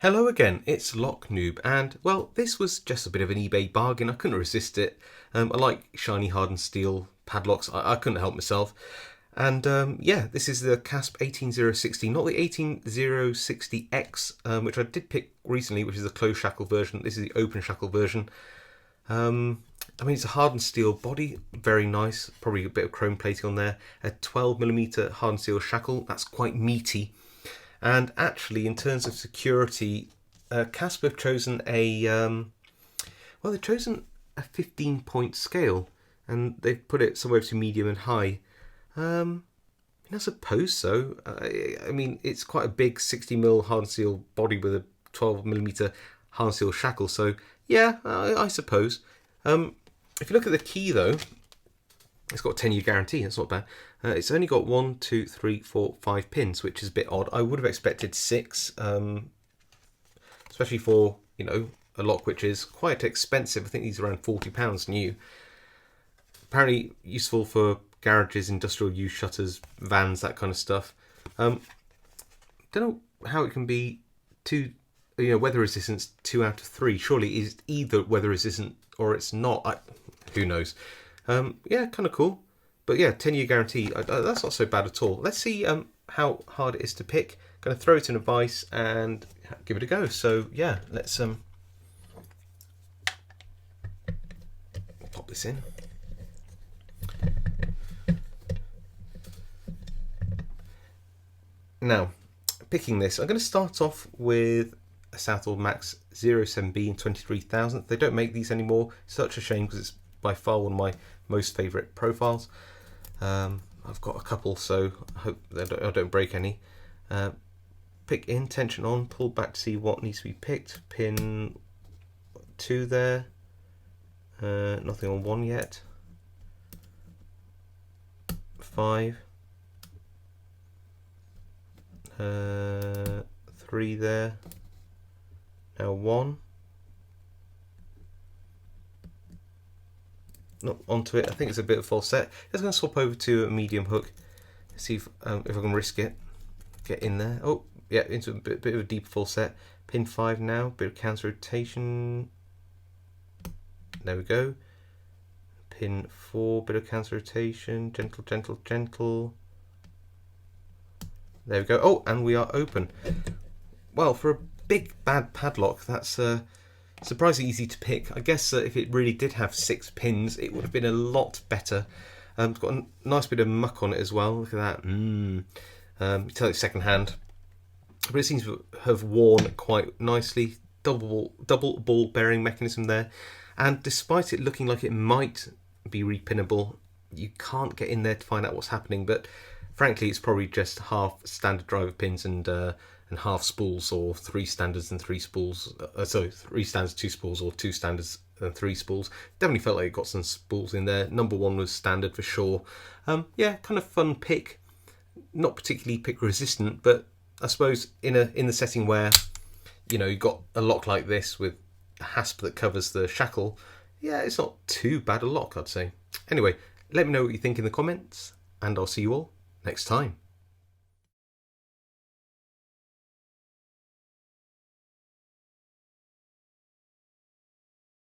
Hello again, it's Noob, and well, this was just a bit of an eBay bargain. I couldn't resist it. I like shiny hardened steel padlocks. I couldn't help myself. And yeah, this is the Kasp 18060, not the 18060X, which I did pick recently, which is the closed shackle version. This is the open shackle version. I mean, it's a hardened steel body, very nice. Probably a bit of chrome plating on there. A 12mm hardened steel shackle, that's quite meaty. And actually, in terms of security, Kasp have chosen well, they've chosen a 15-point scale, and they've put it somewhere between medium and high. I suppose so. I mean, it's quite a big 60mm hardened steel body with a 12mm hardened steel shackle. So yeah, I suppose. If you look at the key though, it's got a 10-year guarantee. That's not bad. It's only got 1, 2, 3, 4, 5 pins, which is a bit odd. I would have expected 6, especially for a lock which is quite expensive. I think these are around £40 new. Apparently useful for garages, industrial use shutters, vans, that kind of stuff. Don't know how it can be weather resistance 2 out of 3. Surely it's either weather resistant or it's not. Who knows? Yeah, kind of cool. But yeah, 10-year guarantee, that's not so bad at all. Let's see how hard it is to pick. Going to throw it in a vise and give it a go. So yeah, let's pop this in. Now, picking this, I'm going to start off with a Southall Max 07B in 23,000. They don't make these anymore. Such a shame because it's by far one of my most favourite profiles. I've got a couple, so I hope I don't break any. Pick in, tension on, pull back to see what needs to be picked. Pin 2 there. Nothing on 1 yet. 5. 3 there. Now 1. Not onto it. I think it's a bit of false set. Just going to swap over to a medium hook. See if I can risk it. Get in there. Oh, yeah, into a bit of a deeper full set. Pin 5 now. Bit of counter rotation. There we go. Pin 4. Bit of counter rotation. Gentle, gentle, gentle. There we go. Oh, and we are open. Well, for a big bad padlock, that's surprisingly easy to pick. I guess if it really did have 6 pins, it would have been a lot better. It's got a nice bit of muck on it as well. Look at that. You tell it's second hand, but it seems to have worn quite nicely. Double ball bearing mechanism there, and despite it looking like it might be repinnable, you can't get in there to find out what's happening. But frankly, it's probably just half standard driver pins and half spools, or 3 standards and 3 spools. 3 standards, 2 spools, or 2 standards and 3 spools. Definitely felt like it got some spools in there. Number 1 was standard for sure. Yeah, kind of fun pick. Not particularly pick resistant, but I suppose in the setting where you've got a lock like this with a hasp that covers the shackle, yeah, it's not too bad a lock, I'd say. Anyway, let me know what you think in the comments, and I'll see you all next time.